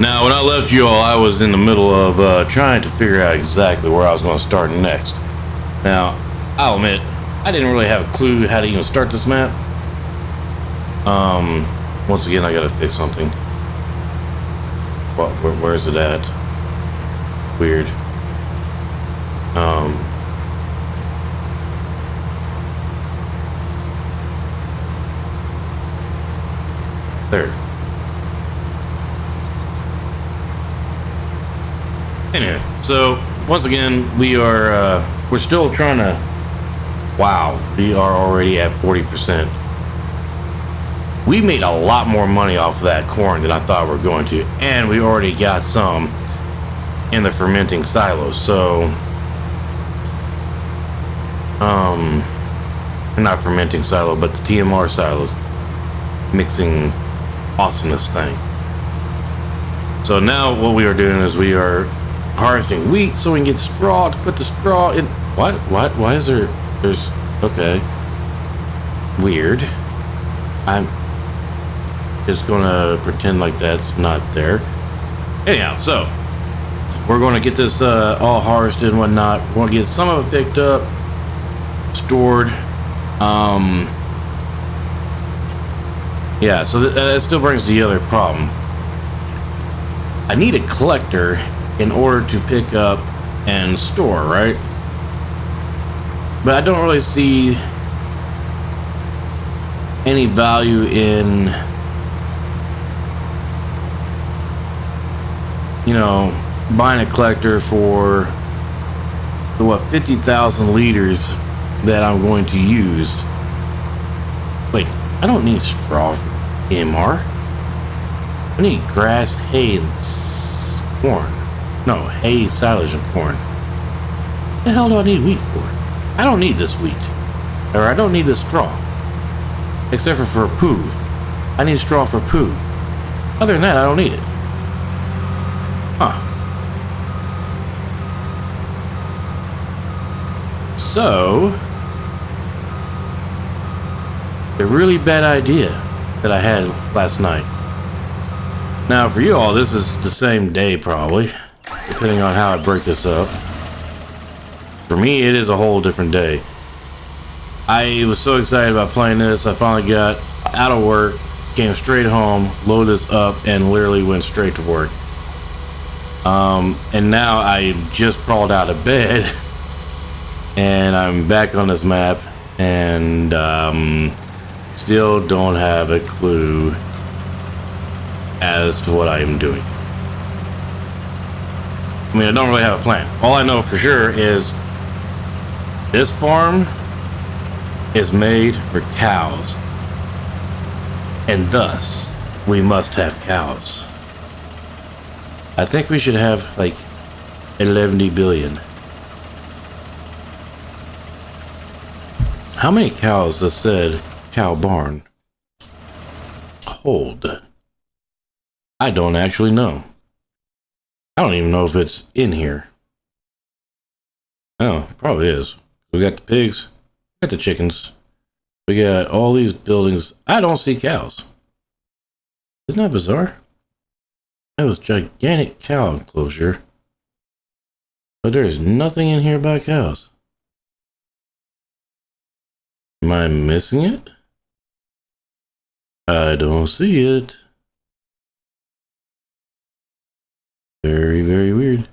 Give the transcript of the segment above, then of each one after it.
Now, when I left you all, I was in the middle of trying to figure out exactly where I was going to start next. Now, I'll admit, I didn't really have a clue how to even start this map. Once again, I gotta fix something. Well, where's it at? Weird. There. Anyway, so once again, we're still trying to. Wow, we are already at 40%. We made a lot more money off of that corn than I thought we were going to, and we already got some in the fermenting silos. So, not fermenting silo, but the TMR silos, mixing awesomeness thing. So now what we are doing is we are harvesting wheat so we can get straw to put the straw in. What? Why is there's okay. Weird. I'm just gonna pretend like that's not there. Anyhow, so we're gonna get this all harvested and whatnot. We're gonna get some of it picked up, stored. Yeah, so that still brings the other problem. I need a collector in order to pick up and store, right? But I don't really see any value in, you know, buying a collector for what 50,000 liters that I'm going to use. Wait, I don't need straw for AMR. I need grass, hay, and corn. No, hay, silage, and corn. What the hell do I need wheat for? I don't need this wheat. Or I don't need this straw. Except for poo. I need straw for poo. Other than that, I don't need it. Huh. So, a really bad idea that I had last night. Now, for you all, this is the same day probably, depending on how I break this up. For me, it is a whole different day. I was so excited about playing this. I finally got out of work, came straight home, loaded this up, and literally went straight to work. And now I just crawled out of bed, and I'm back on this map, and still don't have a clue as to what I am doing. I mean, I don't really have a plan. All I know for sure is this farm is made for cows, and thus we must have cows. I think we should have like 11 billion. How many cows does said cow barn hold? I don't actually know. I don't even know if it's in here. Oh, probably is. We got the pigs, we got the chickens, we got all these buildings. I don't see cows. Isn't that bizarre? I have this gigantic cow enclosure, but there is nothing in here about cows. Am I missing it? I don't see it. Very, very weird.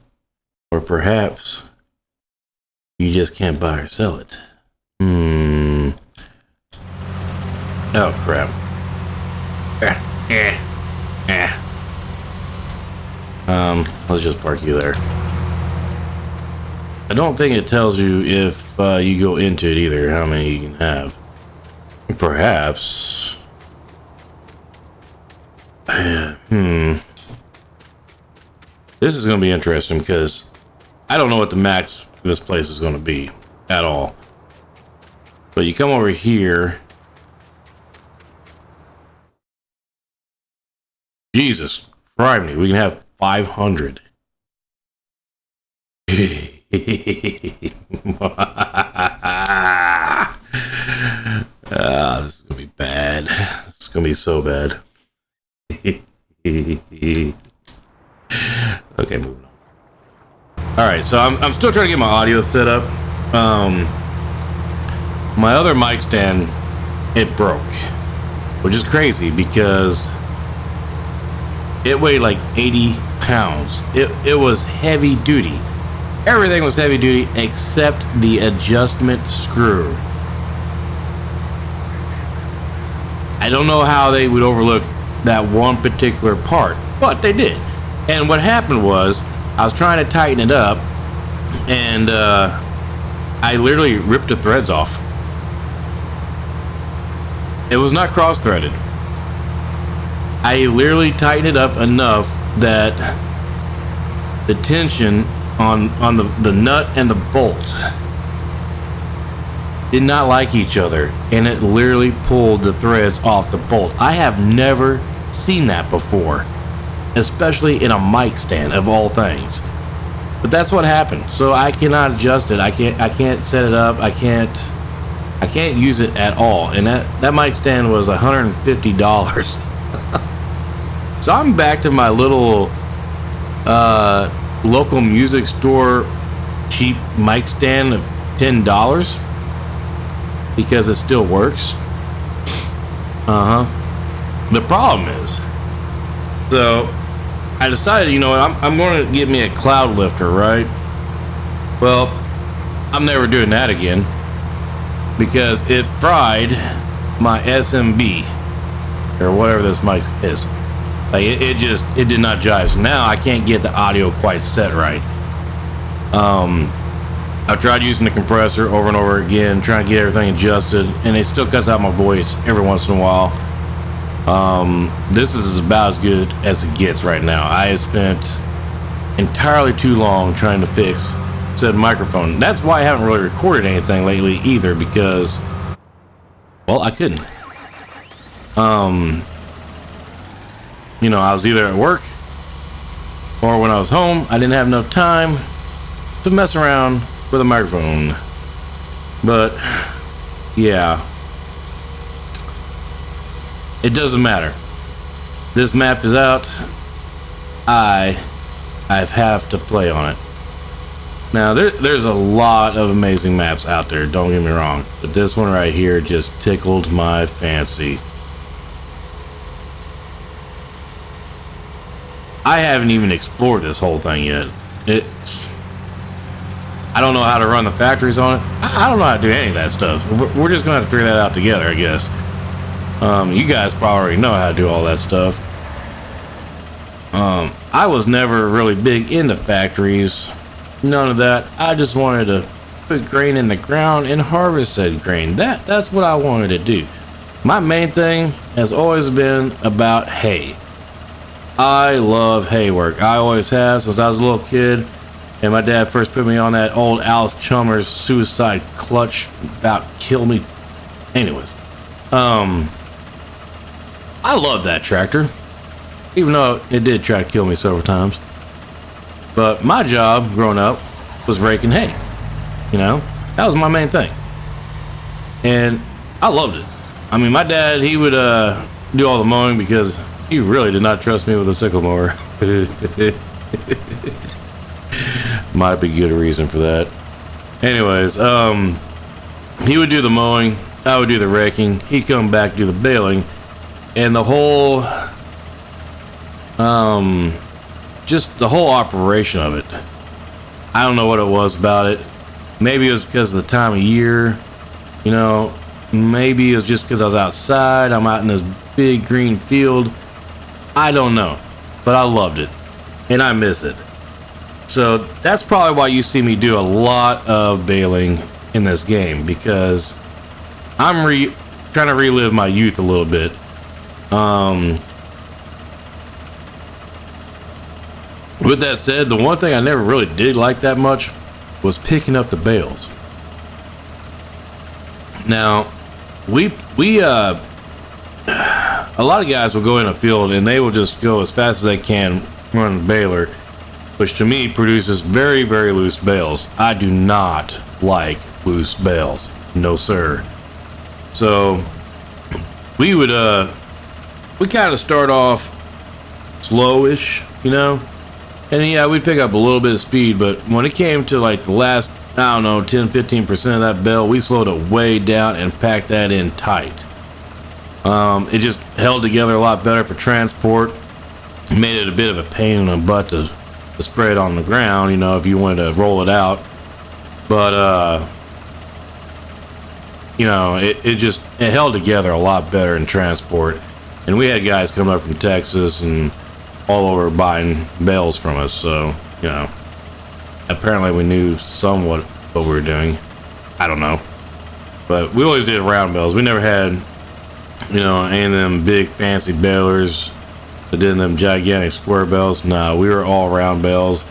Or perhaps you just can't buy or sell it. Oh, crap. Let's just park you there. I don't think it tells you if you go into it either, how many you can have. Perhaps. This is going to be interesting because I don't know what the max for this place is going to be at all. But you come over here. Jesus Christ, we can have 500. This is going to be bad. This is going to be so bad. Okay, moving on. All right, so I'm still trying to get my audio set up. My other mic stand, it broke, which is crazy because it weighed like 80 pounds. It was heavy duty. Everything was heavy duty except the adjustment screw. I don't know how they would overlook that one particular part, but they did. And what happened was, I was trying to tighten it up, and I literally ripped the threads off. It was not cross-threaded. I literally tightened it up enough that the tension on the nut and the bolt did not like each other, and it literally pulled the threads off the bolt. I have never seen that before, especially in a mic stand of all things. But that's what happened. So I cannot adjust it. I can't set it up. I can't use it at all. And that mic stand was $150. So I'm back to my little local music store cheap mic stand of $10 because it still works. The problem is, so I decided, you know what, I'm going to get me a cloud lifter, right? Well, I'm never doing that again because it fried my SMB or whatever this mic is. Like it did not jive. So now I can't get the audio quite set right. I've tried using the compressor over and over again, trying to get everything adjusted, and it still cuts out my voice every once in a while. This is about as good as it gets right now. I have spent entirely too long trying to fix said microphone. That's why I haven't really recorded anything lately either, because, well, I couldn't. You know, I was either at work or when I was home, I didn't have enough time to mess around with a microphone. But yeah, it doesn't matter. This map is out. I have to play on it. Now there's a lot of amazing maps out there, don't get me wrong, but this one right here just tickled my fancy. I haven't even explored this whole thing yet. I don't know how to run the factories on it. I don't know how to do any of that stuff. We're just gonna have to figure that out together, I guess. You guys probably already know how to do all that stuff. I was never really big into factories. None of that. I just wanted to put grain in the ground and harvest said grain. That's what I wanted to do. My main thing has always been about hay. I love hay work. I always have since I was a little kid, and my dad first put me on that old Alice Chalmers suicide clutch about kill me. Anyways, I love that tractor, even though it did try to kill me several times. But my job growing up was raking hay. You know, that was my main thing, and I loved it. I mean, my dad, he would do all the mowing because he really did not trust me with a sickle mower. Might be good reason for that. Anyways, he would do the mowing, I would do the raking, he'd come back to do the baling, and the whole just the whole operation of it, I don't know what it was about it. Maybe it was because of the time of year, you know, maybe it was just because I was outside, I'm out in this big green field. I don't know, but I loved it and I miss it. So that's probably why you see me do a lot of baling in this game, because I'm trying to relive my youth a little bit. With that said, the one thing I never really did like that much was picking up the bales. Now, a lot of guys will go in a field and they will just go as fast as they can run the baler, which to me produces very, very loose bales. I do not like loose bales. No, sir. So we kind of start off slowish, you know, And yeah, we'd pick up a little bit of speed, but when it came to like the last, I don't know, 10-15% of that bale, we slowed it way down and packed that in tight. It just held together a lot better for transport. Made it a bit of a pain in the butt to spread on the ground, you know, if you wanted to roll it out. But you know, it held together a lot better in transport. And we had guys come up from Texas and all over buying bales from us, so you know, apparently we knew somewhat what we were doing. I don't know, but we always did round bales. We never had, you know, any of them big fancy balers that did them gigantic square bales. No, we were all round bales.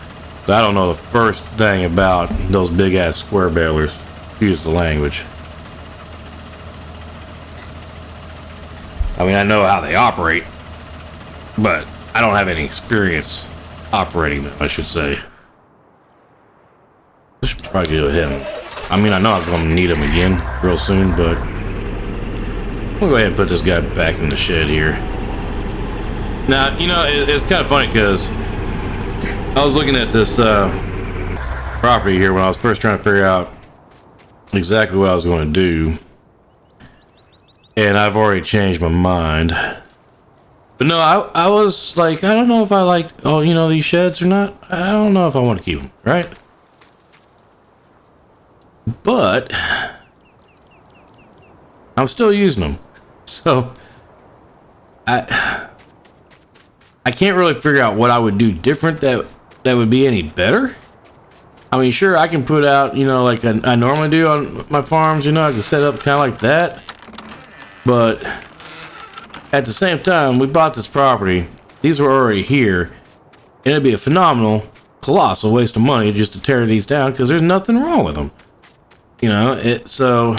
So I don't know the first thing about those big ass square balers. Excuse the language. I mean, I know how they operate, but I don't have any experience operating them, I should say. I should probably go ahead and, I mean, I know I'm going to need them again real soon, but we'll go ahead and put this guy back in the shed here. Now, you know, it's kind of funny because I was looking at this property here when I was first trying to figure out exactly what I was going to do. And I've already changed my mind. But no, I was like, I don't know if I like, oh, you know, these sheds or not. I don't know if I want to keep them, right? But I'm still using them. So I can't really figure out what I would do different that would be any better. I mean, sure, I can put out, you know, like I normally do on my farms, you know, I can set up kind of like that. But at the same time, we bought this property. These were already here. And it'd be a phenomenal, colossal waste of money just to tear these down because there's nothing wrong with them. You know, so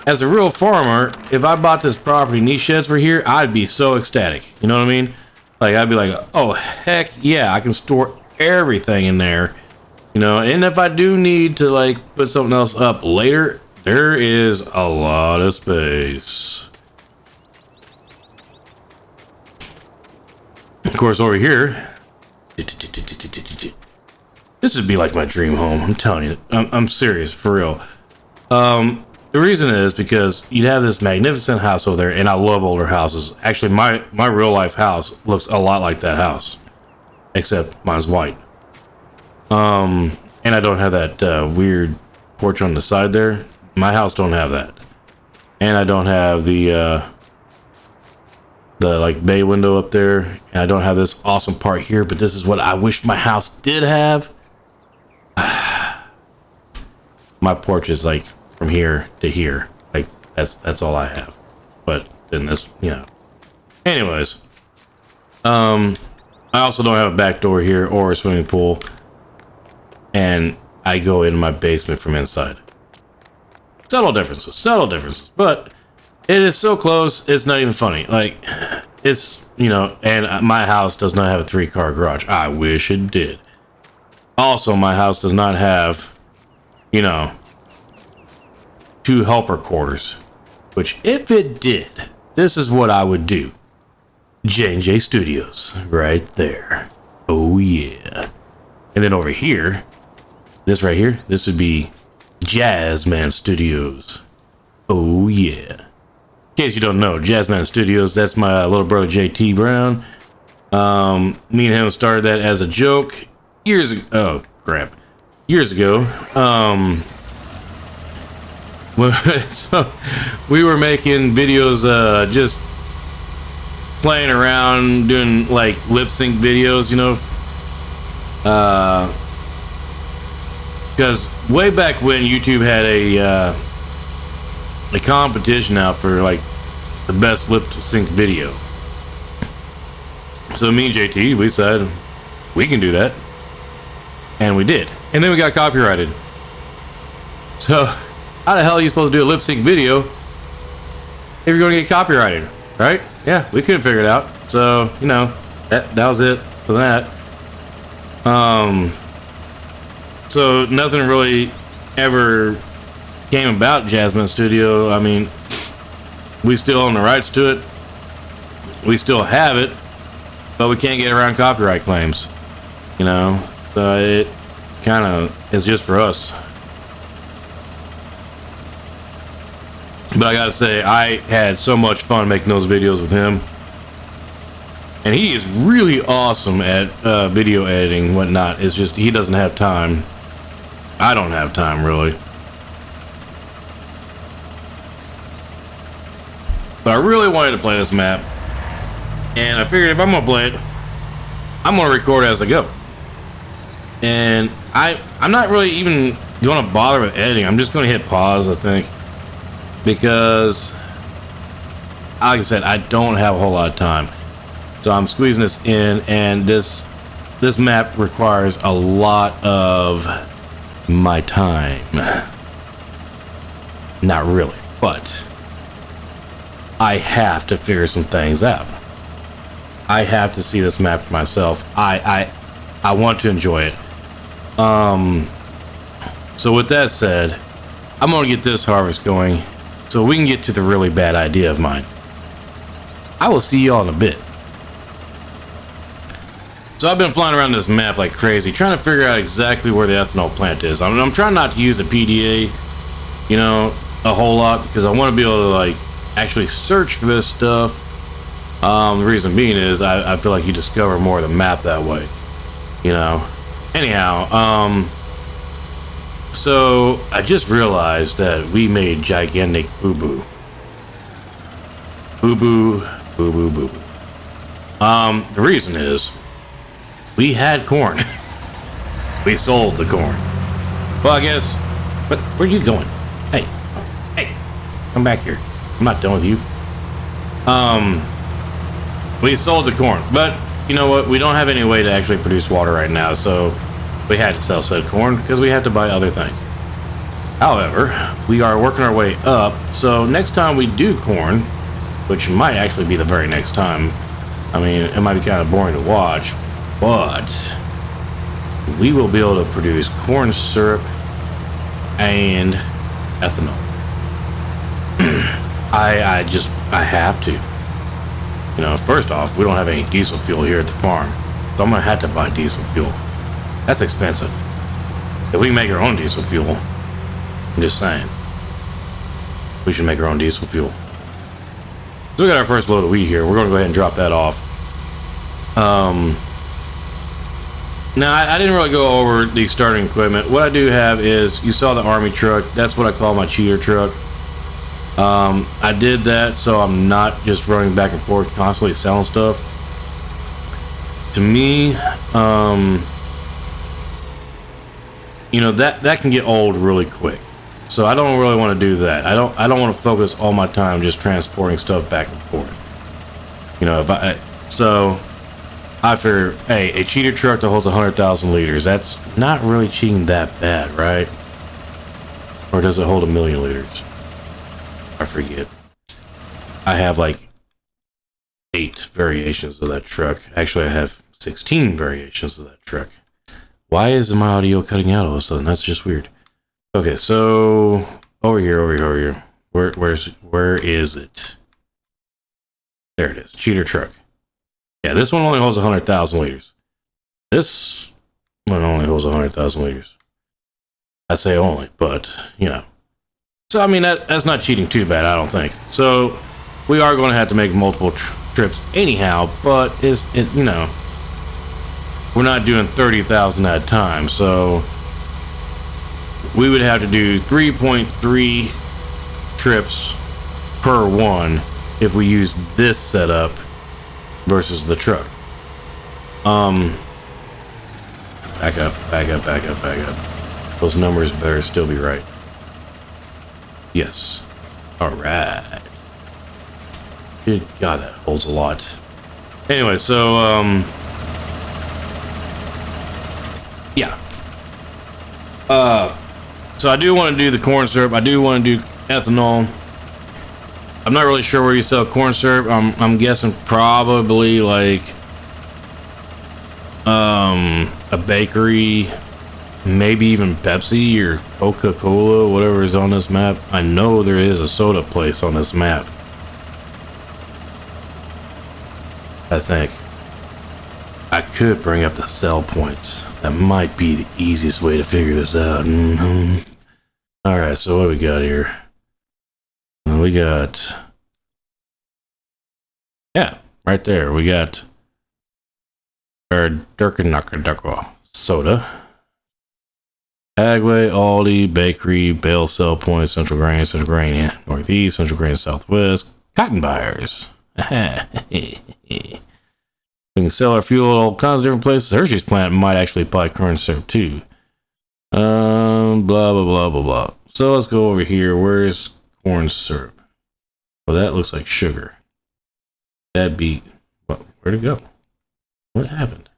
as a real farmer, if I bought this property and these sheds were here, I'd be so ecstatic. You know what I mean? Like, I'd be like, oh, heck yeah, I can store everything in there. You know, and if I do need to, like, put something else up later, there is a lot of space. Of course, over here, this would be like my dream home. I'm telling you, I'm serious, for real. The reason is because you'd have this magnificent house over there, and I love older houses. Actually, my real life house looks a lot like that house, except mine's white. And I don't have that weird porch on the side there. My house don't have that, and I don't have the like bay window up there, and I don't have this awesome part here. But this is what I wish my house did have. My porch is like from here to here, like that's all I have. But then this, you know. Anyways, I also don't have a back door here or a swimming pool, and I go in my basement from inside. Subtle differences, but it is so close, it's not even funny. Like, it's, you know, and my house does not have a 3-car garage. I wish it did. Also, my house does not have, you know, 2 helper quarters, which if it did, this is what I would do. J&J Studios, right there. Oh yeah. And then over here, this right here, this would be Jazzman Studios. Oh yeah. In case you don't know, Jazzman Studios, that's my little brother JT Brown. Me and him started that as a joke years ago. Oh crap, years ago. So we were making videos, just playing around, doing like lip sync videos, you know. Because way back when YouTube had a competition out for like the best lip sync video. So me and JT, we said we can do that, and we did, and then we got copyrighted. So how the hell are you supposed to do a lip sync video if you're going to get copyrighted, right? Yeah, we couldn't figure it out. So, you know, that was it for that. So nothing really ever came about Jazzman Studio. I mean, we still own the rights to it. We still have it, but we can't get around copyright claims. you know, so it kind of is just for us. But I gotta say, I had so much fun making those videos with him, and he is really awesome at video editing and whatnot. It's just he doesn't have time. I don't have time, really. But I really wanted to play this map, and I figured if I'm gonna play it, I'm gonna record as I go. And I'm not really even gonna bother with editing. I'm just gonna hit pause, I think, because like I said, I don't have a whole lot of time. So I'm squeezing this in, and this map requires a lot of my time. Not really, but I have to figure some things out. I have to see this map for myself. I want to enjoy it. So with that said, I'm gonna get this harvest going so we can get to the really bad idea of mine. I will see y'all in a bit. So I've been flying around this map like crazy, trying to figure out exactly where the ethanol plant is. I'm trying not to use the PDA, you know, a whole lot, because I want to be able to like actually search for this stuff. The reason being is I feel like you discover more of the map that way, you know. Anyhow, so I just realized that we made gigantic boo-boo. Boo-boo, boo-boo, boo-boo. The reason is we had corn. We sold the corn. Well, I guess, but where are you going? Hey, come back here. I'm not done with you. We sold the corn, but you know what? We don't have any way to actually produce water right now, so we had to sell said corn because we had to buy other things. However, we are working our way up, so next time we do corn, which might actually be the very next time, I mean, it might be kind of boring to watch, but we will be able to produce corn syrup and ethanol. I have to. You know, first off, we don't have any diesel fuel here at the farm, so I'm gonna have to buy diesel fuel. That's expensive. If we make our own diesel fuel, I'm just saying, we should make our own diesel fuel. So we got our first load of wheat here. We're gonna go ahead and drop that off. Now I didn't really go over the starting equipment. What I do have is, you saw the army truck. That's what I call my cheater truck. I did that so I'm not just running back and forth constantly selling stuff. To me, you know, that can get old really quick, so I don't really want to do that. I don't want to focus all my time just transporting stuff back and forth. You know, so I figure, hey, a cheater truck that holds 100,000 liters, that's not really cheating that bad, right? Or does it hold 1,000,000 liters? I forget. I have like 8 variations of that truck. Actually, I have 16 variations of that truck. Why is my audio cutting out all of a sudden? That's just weird. Okay, so over here. Where is it? There it is. Cheater truck. Yeah, this one only holds 100,000 liters. This one only holds 100,000 liters. I say only, but you know. So I mean, that's not cheating too bad, I don't think. So we are going to have to make multiple trips anyhow, but you know, we're not doing 30,000 at a time, so we would have to do 3.3 trips per one if we use this setup versus the truck. Back up. Those numbers better still be right. Yes. All right. Good God, that holds a lot. Anyway, so yeah. So I do want to do the corn syrup. I do want to do ethanol. I'm not really sure where you sell corn syrup. I'm guessing probably like a bakery, maybe even Pepsi or Coca-Cola, whatever is on this map. I know there is a soda place on this map, I think. I could bring up the sell points. That might be the easiest way to figure this out. All right, so what do we got here? We got, yeah, right there. We got our Durkin soda. Agway, Aldi, Bakery, Bale, Sell Point, Central Grain, yeah, Northeast, Central Grain, Southwest, Cotton Buyers. We can sell our fuel at all kinds of different places. Hershey's plant might actually buy corn syrup too. Blah, blah, blah, blah, blah. So let's go over here. Where's corn syrup? Well, that looks like sugar. That'd be, well, where'd it go? What happened?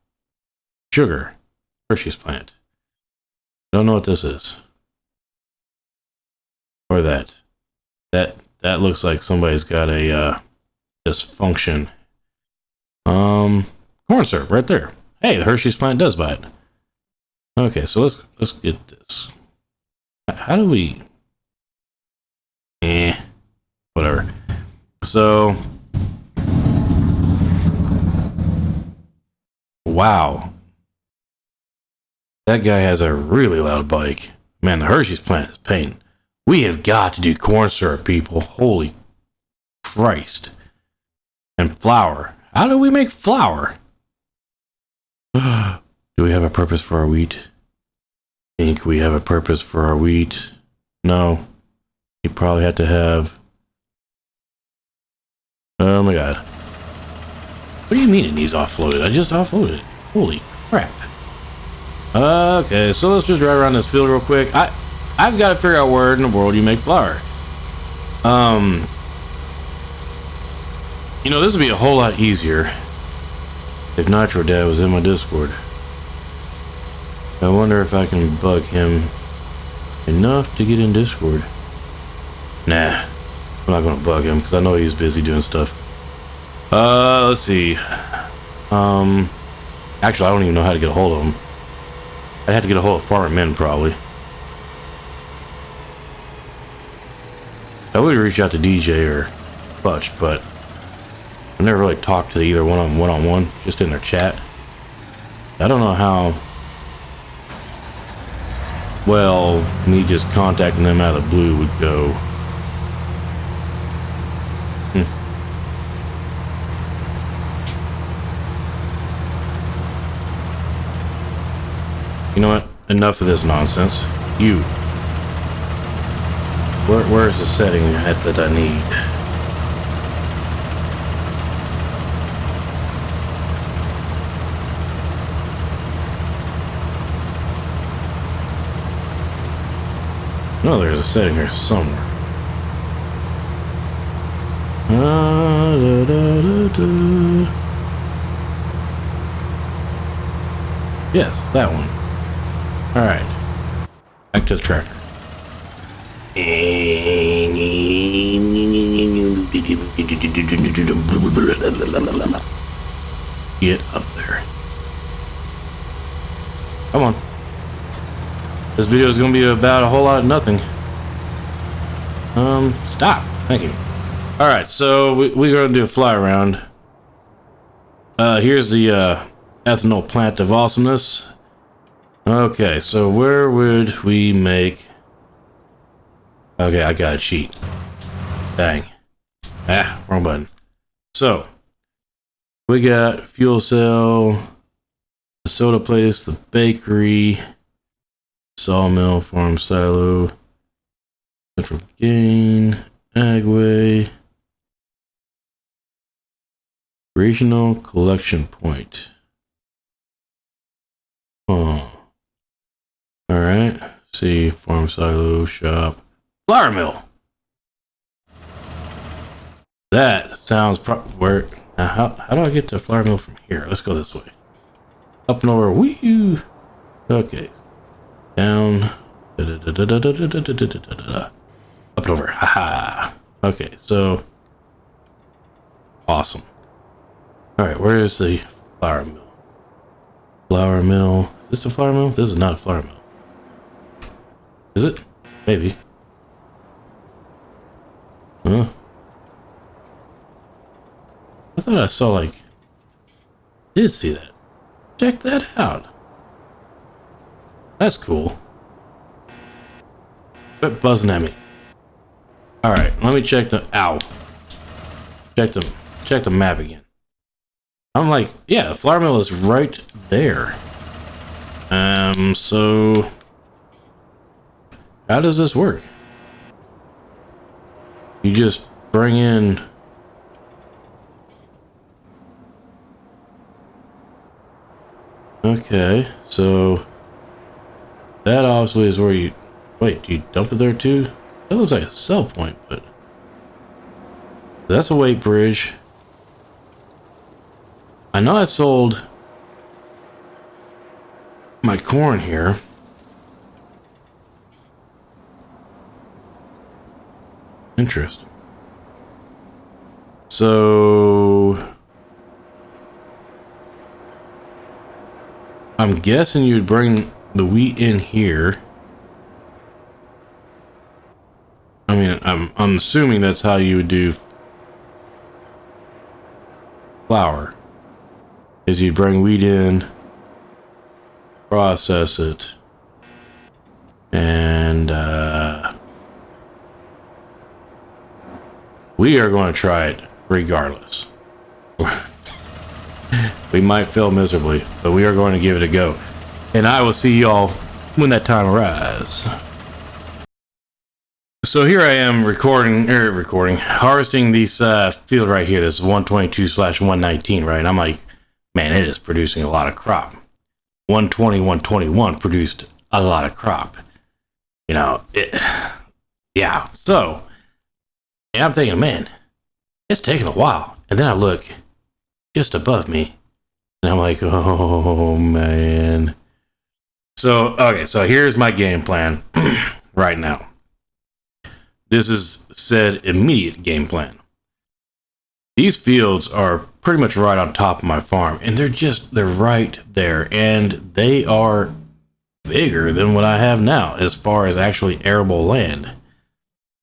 Sugar. Hershey's plant. Don't know what this is. Or that. That looks like somebody's got a dysfunction. Corn syrup right there. Hey, the Hershey's plant does buy it. Okay, so let's get this. How do we? Whatever. So, wow. That guy has a really loud bike. Man, the Hershey's plant is pain. We have got to do corn syrup, people. Holy Christ. And flour. How do we make flour? Do we have a purpose for our wheat? Think we have a purpose for our wheat? No. You probably have to have... Oh my god. What do you mean it needs offloaded? I just offloaded it. Holy crap. Okay, so let's just drive around this field real quick. I've got to figure out where in the world you make flour. You know, this would be a whole lot easier if Nitro Dad was in my Discord. I wonder if I can bug him enough to get in Discord. Nah, I'm not gonna bug him because I know he's busy doing stuff. Let's see. Actually, I don't even know how to get a hold of him. I'd have to get a hold of Farmer Men, probably. I would reach out to DJ or Butch, but I never really talked to either one of them one-on-one, just in their chat. I don't know how well me just contacting them out of the blue would go. You know what? Enough of this nonsense. You. Where's the setting that I need? No, there's a setting here somewhere. Yes, that one. Alright. Back to the tractor. Get up there. Come on. This video is going to be about a whole lot of nothing. Stop. Thank you. Alright, so we're going to do a fly around. Here's the ethanol plant of awesomeness. Okay, so where would we make... Okay, I got a cheat. Dang. Wrong button. So, we got fuel cell, the soda place, the bakery, sawmill, farm silo, central gain, agway, regional collection point. Oh. Alright, see, farm silo, shop, flour mill. That sounds where. Now, how do I get to flour mill from here? Let's go this way. Up and over. Woo! Okay. Down. Up and over. Haha. Okay, so. Awesome. Alright, where is the flour mill? Flour mill. Is this a flour mill? This is not a flour mill. Is it? Maybe. Huh? I thought I saw, like... I did see that. Check that out. That's cool. Quit buzzing at me. All right, let me check the check the map again. I'm like, yeah, the flour mill is right there. So how does this work? You just bring in. Okay, so that obviously is where you wait. Do you dump it there too? That looks like a sell point, but that's a weight bridge. I know I sold my corn here. Interesting. So I'm guessing you'd bring the wheat in here. I mean, I'm assuming that's how you would do flour. Is you bring wheat in, process it, and we are going to try it regardless. We might fail miserably, but we are going to give it a go. And I will see y'all when that time arrives. So here I am harvesting this field right here. This is 122/119, right? And I'm like, man, it is producing a lot of crop. 120, 121 produced a lot of crop. You know, yeah. So, and I'm thinking, man, it's taking a while. And then I look just above me, and I'm like, oh, man. So, okay, so here's my game plan right now. This is said immediate game plan. These fields are pretty much right on top of my farm, and they're right there, and they are bigger than what I have now as far as actually arable land.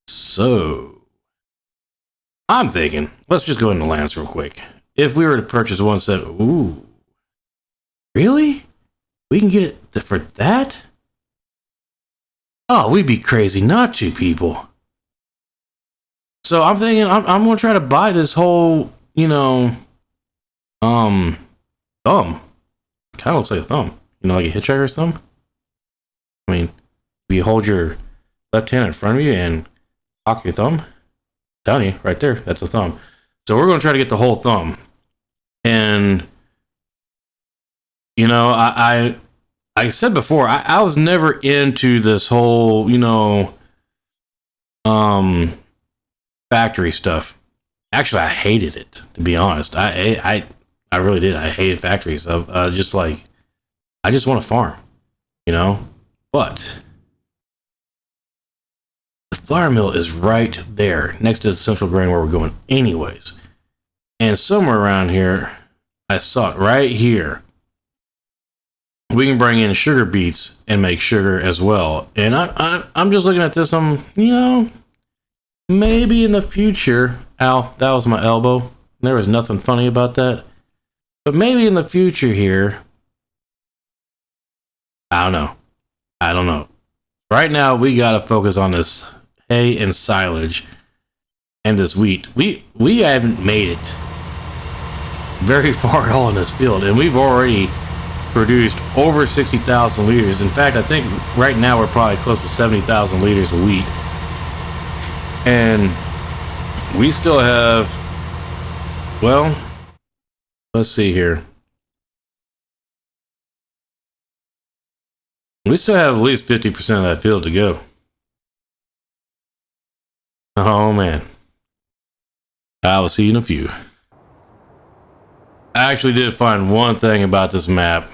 So I'm thinking, let's just go into lands real quick. If we were to purchase one set, ooh, really? We can get it for that? Oh, we'd be crazy not to, people. So I'm thinking I'm gonna try to buy this whole, thumb. Kind of looks like a thumb. Like a hitchhiker's thumb. I mean, if you hold your left hand in front of you and cock your thumb, down you right there, that's a thumb. So we're gonna try to get the whole thumb. And I said before, I was never into this whole, factory stuff. Actually, I hated it, to be honest. I really did. I hated factories. I just want to farm, But the flour mill is right there, next to the central grain where we're going, anyways. And somewhere around here, I saw it right here. We can bring in sugar beets and make sugar as well. And I'm just looking at this. Maybe in the future. Ow, that was my elbow. There was nothing funny about that. But maybe in the future here. I don't know. Right now, we got to focus on this hay and silage and this wheat. We haven't made it very far at all in this field. And we've already produced over 60,000 liters. In fact, I think right now we're probably close to 70,000 liters of wheat. And we still have, well, let's see here. We still have at least 50% of that field to go. Oh, man. I will see you in a few. I actually did find one thing about this map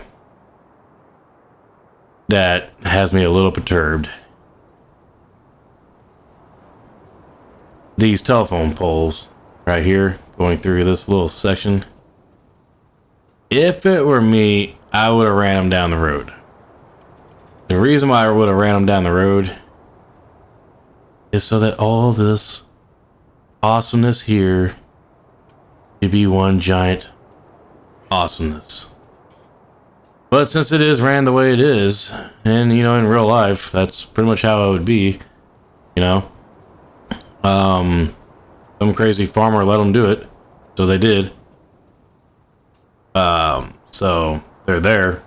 that has me a little perturbed. These telephone poles right here going through this little section. If it were me, I would have ran them down the road. The reason why I would have ran them down the road is so that all this awesomeness here could be one giant awesomeness. But since it is ran the way it is, and you know, in real life, that's pretty much how it would be, you know. Some crazy farmer let them do it, so they did. So they're there.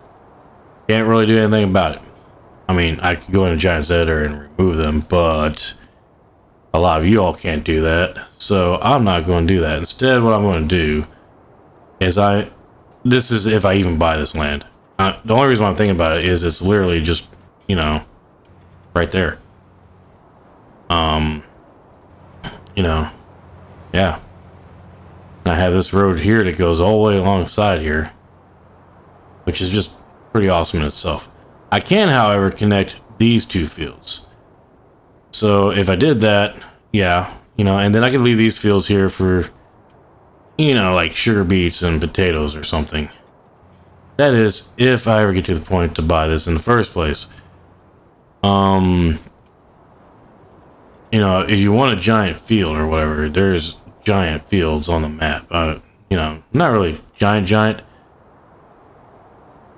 Can't really do anything about it. I mean, I could go in a Giants editor and remove them, but a lot of you all can't do that, so I'm not going to do that. Instead, what I'm going to do is this is if I even buy this land. The only reason why I'm thinking about it is it's literally just, you know, right there. You know, yeah. And I have this road here that goes all the way alongside here, which is just pretty awesome in itself. I can, however, connect these two fields. So if I did that, yeah, you know, and then I could leave these fields here for, you know, like sugar beets and potatoes or something. That is, if I ever get to the point to buy this in the first place. You know, if you want a giant field or whatever, there's giant fields on the map. You know, not really giant,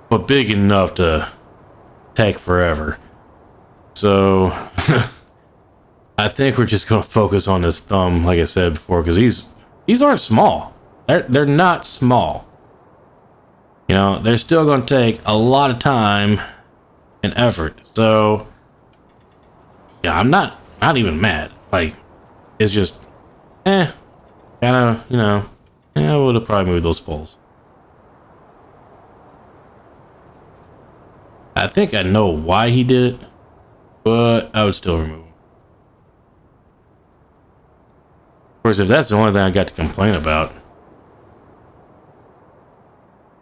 but big enough to take forever. So I think we're just going to focus on this thumb, like I said before, because these aren't small. They're not small. You know, they're still going to take a lot of time and effort. So yeah, I'm not even mad. Like, it's just kind of, you know, I would have probably moved those poles. I think I know why he did it, but I would still remove them. Of course, if that's the only thing I got to complain about.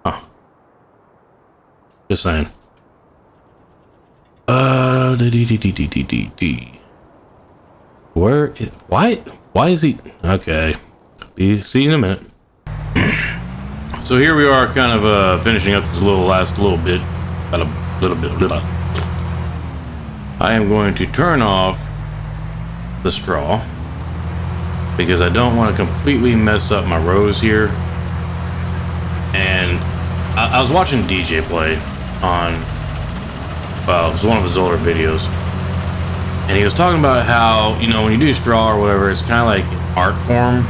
Oh. Just saying. Where is, why is he? Okay. See you in a minute. So here we are, kind of finishing up this last little bit. About a little bit. I am going to turn off the straw because I don't want to completely mess up my rows here. And I was watching DJ play on, well, it was one of his older videos, and he was talking about how, you know, when you do straw or whatever, it's kind of like an art form.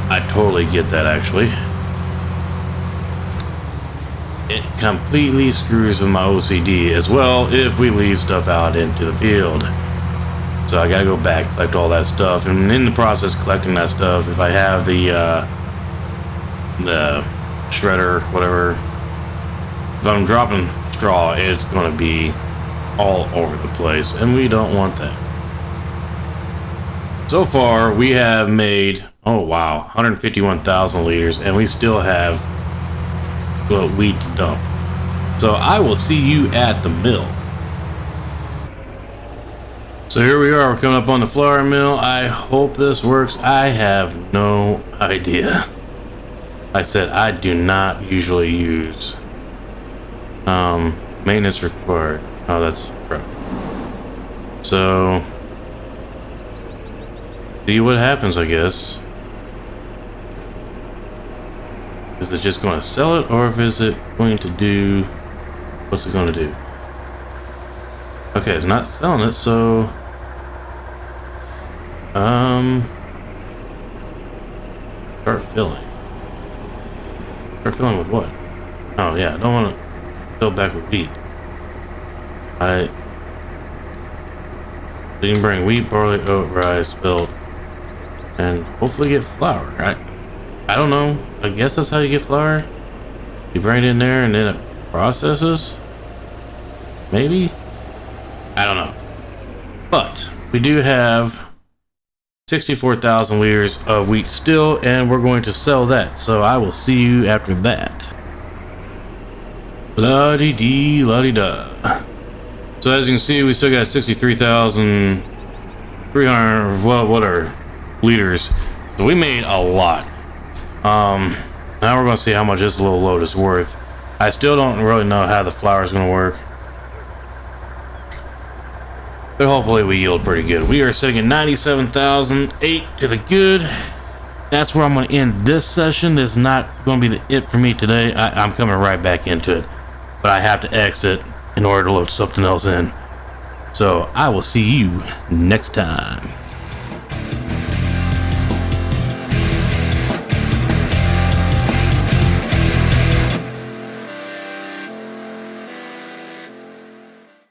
I totally get that, actually. It completely screws with my OCD as well if we leave stuff out into the field. So I gotta go back, collect all that stuff, and in the process collecting that stuff, if I have the shredder, whatever, if I'm dropping straw, it's gonna be all over the place, and we don't want that. So far, we have made, oh wow, 151,000 liters, and we still have wheat to dump. So I will see you at the mill. So here we are, we're coming up on the flour mill. I hope this works. I have no idea. I said I do not usually use maintenance required. Oh, that's correct. So see what happens, I guess. Is it just going to sell it, or is it going to do, what's it going to do? Okay, it's not selling it, so start filling. Start filling with what? Oh yeah, I don't want to fill back with wheat. So you can bring wheat, barley, oat, rye, spelt, and hopefully get flour, right? I don't know. I guess that's how you get flour. You bring it in there and then it processes. Maybe? I don't know. But we do have 64,000 liters of wheat still, and we're going to sell that. So I will see you after that. La-dee-dee, la-dee-da. So as you can see, we still got 63,300, well, whatever, liters. So we made a lot. Now we're going to see how much this little load is worth. I still don't really know how the flour is going to work, but hopefully we yield pretty good. We are sitting at 97,008 to the good. that's where I'm going to end this session. This is not going to be it for me today. I'm coming right back into it, but I have to exit in order to load something else in. So I will see you next time.